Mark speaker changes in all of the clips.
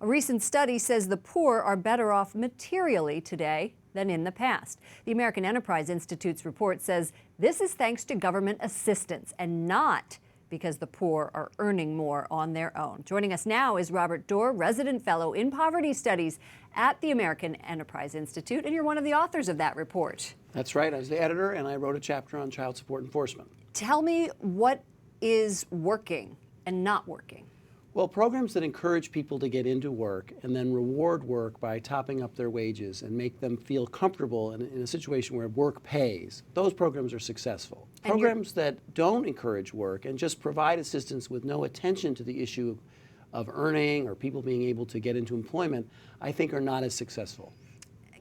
Speaker 1: A recent study says the poor are better off materially today than in the past. The American Enterprise Institute's report says this is thanks to government assistance and not because the poor are earning more on their own. Joining us now is Robert Doar, resident fellow in poverty studies at the American Enterprise Institute, and you're one of the authors of that report.
Speaker 2: That's right. I was the editor, and I wrote a chapter on child support enforcement.
Speaker 1: Tell me what is working and not working.
Speaker 2: Well, programs that encourage people to get into work and then reward work by topping up their wages and make them feel comfortable in a situation where work pays, those programs are successful. Programs that don't encourage work and just provide assistance with no attention to the issue of earning or people being able to get into employment, I think are not as successful.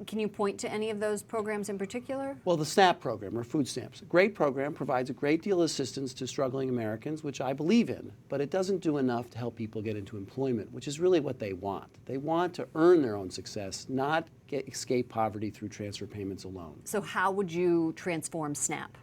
Speaker 1: Can you point to any of those programs in particular?
Speaker 2: Well, the SNAP program, or food stamps, a great program, provides a great deal of assistance to struggling Americans, which I believe in, but it doesn't do enough to help people get into employment, which is really what they want. They want to earn their own success, not escape poverty through transfer payments alone.
Speaker 1: So how would you transform SNAP?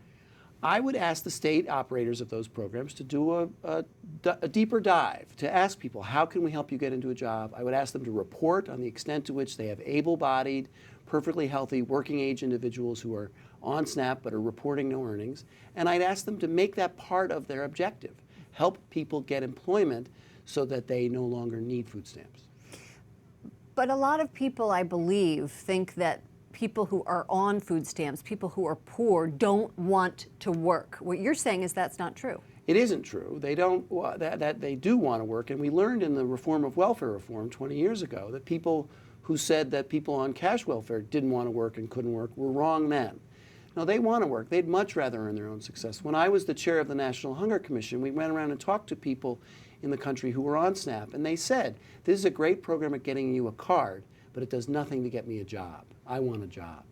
Speaker 2: I would ask the state operators of those programs to do a deeper dive, to ask people, how can we help you get into a job? I would ask them to report on the extent to which they have able-bodied, perfectly healthy, working-age individuals who are on SNAP but are reporting no earnings. And I'd ask them to make that part of their objective, help people get employment so that they no longer need food stamps.
Speaker 1: But a lot of people, I believe, think that people who are on food stamps, people who are poor, don't want to work. What you're saying is that's not true.
Speaker 2: It isn't true. They don't. That they do want to work, and we learned in the reform of welfare reform 20 years ago that people who said that people on cash welfare didn't want to work and couldn't work were wrong then. No, they want to work. They'd much rather earn their own success. When I was the chair of the National Hunger Commission, we went around and talked to people in the country who were on SNAP, and they said, this is a great program at getting you a card, but it does nothing to get me a job. I want a job.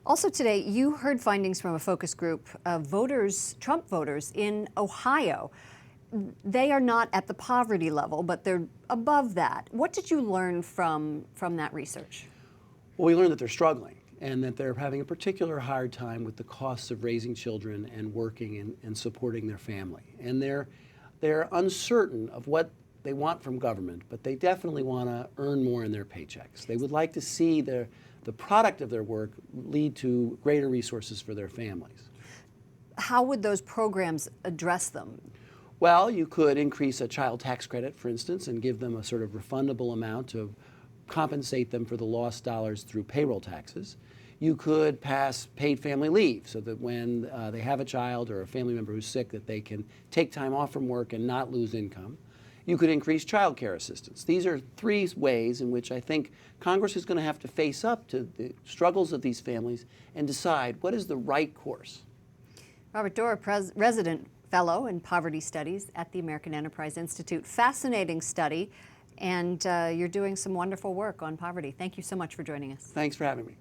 Speaker 1: Also today, you heard findings from a focus group of voters, Trump voters in Ohio. They are not at the poverty level, but they're above that. What did you learn from that research?
Speaker 2: Well, we learned that they're struggling and that they're having a particular hard time with the costs of raising children and working and supporting their family. And they're uncertain of what they want from government, but they definitely want to earn more in their paychecks. They would like to see the product of their work lead to greater resources for their families.
Speaker 1: How would those programs address them?
Speaker 2: Well, you could increase a child tax credit, for instance, and give them a sort of refundable amount to compensate them for the lost dollars through payroll taxes. You could pass paid family leave so that when they have a child or a family member who's sick, that they can take time off from work and not lose income. You could increase child care assistance. These are three ways in which I think Congress is going to have to face up to the struggles of these families and decide what is the right course.
Speaker 1: Robert Doar, resident fellow in poverty studies at the American Enterprise Institute. Fascinating study, and you're doing some wonderful work on poverty. Thank you so much for joining us.
Speaker 2: Thanks for having me.